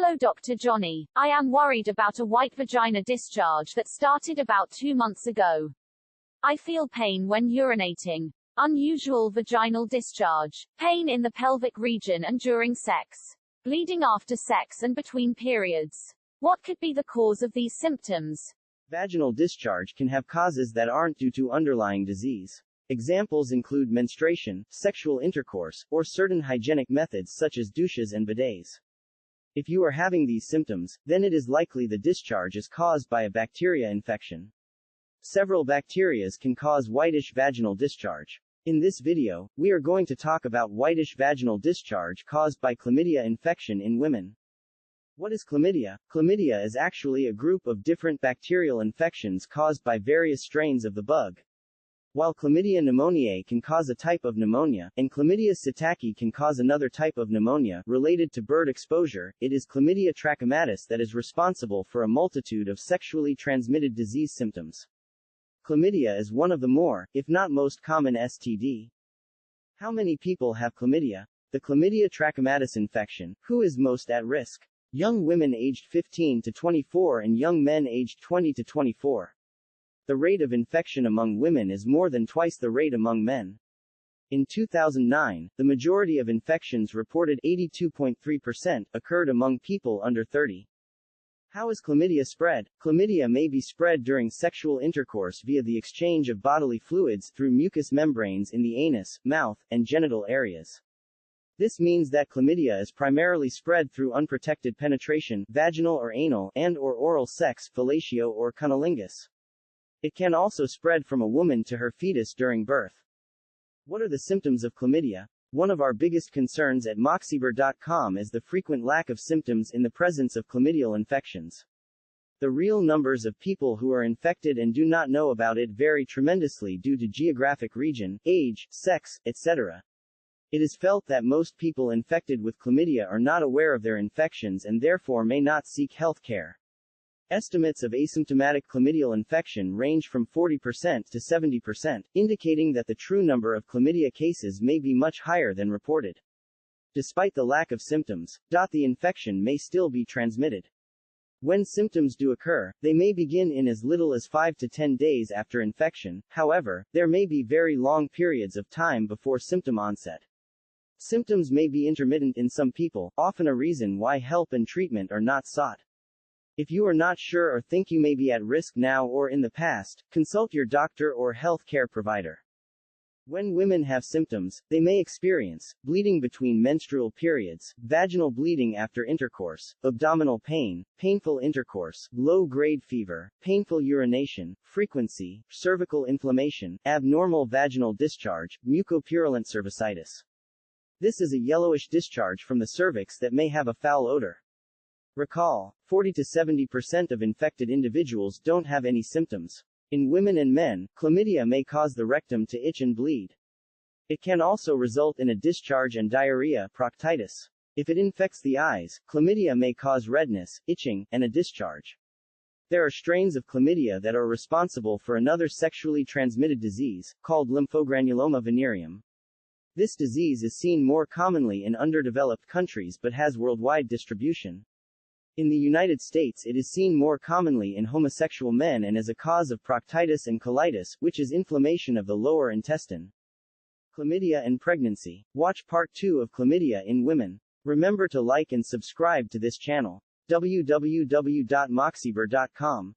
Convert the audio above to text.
Hello Dr. Johnny. I am worried about a white vagina discharge that started about 2 months ago. I feel pain when urinating. Unusual vaginal discharge. Pain in the pelvic region and during sex. Bleeding after sex and between periods. What could be the cause of these symptoms? Vaginal discharge can have causes that aren't due to underlying disease. Examples include menstruation, sexual intercourse, or certain hygienic methods such as douches and bidets. If you are having these symptoms, then it is likely the discharge is caused by a bacteria infection. Several bacteria can cause whitish vaginal discharge. In this video, we are going to talk about whitish vaginal discharge caused by chlamydia infection in women. What is chlamydia? Chlamydia is actually a group of different bacterial infections caused by various strains of the bug. While Chlamydia pneumoniae can cause a type of pneumonia, and Chlamydia psittaci can cause another type of pneumonia related to bird exposure, it is Chlamydia trachomatis that is responsible for a multitude of sexually transmitted disease symptoms. Chlamydia is one of the more, if not most common STD. How many people have chlamydia? The Chlamydia trachomatis infection. Who is most at risk? Young women aged 15 to 24 and young men aged 20 to 24. The rate of infection among women is more than twice the rate among men. In 2009, the majority of infections, reported 82.3%, occurred among people under 30. How is chlamydia spread? Chlamydia may be spread during sexual intercourse via the exchange of bodily fluids through mucous membranes in the anus, mouth, and genital areas. This means that chlamydia is primarily spread through unprotected penetration, vaginal or anal, and/or oral sex, fellatio or cunnilingus. It can also spread from a woman to her fetus during birth. What are the symptoms of chlamydia? One of our biggest concerns at MOXIBER.com is the frequent lack of symptoms in the presence of chlamydial infections. The real numbers of people who are infected and do not know about it vary tremendously due to geographic region, age, sex, etc. It is felt that most people infected with chlamydia are not aware of their infections and therefore may not seek health care. Estimates of asymptomatic chlamydial infection range from 40% to 70%, indicating that the true number of chlamydia cases may be much higher than reported. Despite the lack of symptoms, the infection may still be transmitted. When symptoms do occur, they may begin in as little as 5 to 10 days after infection. However, there may be very long periods of time before symptom onset. Symptoms may be intermittent in some people, often a reason why help and treatment are not sought. If you are not sure or think you may be at risk now or in the past, consult your doctor or health care provider. When women have symptoms, they may experience bleeding between menstrual periods, vaginal bleeding after intercourse, abdominal pain, painful intercourse, low-grade fever, painful urination, frequency, cervical inflammation, abnormal vaginal discharge, mucopurulent cervicitis. This is a yellowish discharge from the cervix that may have a foul odor. Recall, 40 to 70% of infected individuals don't have any symptoms. In women and men, chlamydia may cause the rectum to itch and bleed. It can also result in a discharge and diarrhea, proctitis. If it infects the eyes, chlamydia may cause redness, itching, and a discharge. There are strains of chlamydia that are responsible for another sexually transmitted disease, called lymphogranuloma venereum. This disease is seen more commonly in underdeveloped countries but has worldwide distribution. In the United States it is seen more commonly in homosexual men and as a cause of proctitis and colitis, which is inflammation of the lower intestine. Chlamydia and pregnancy. Watch part 2 of chlamydia in women. Remember to like and subscribe to this channel. www.moxiber.com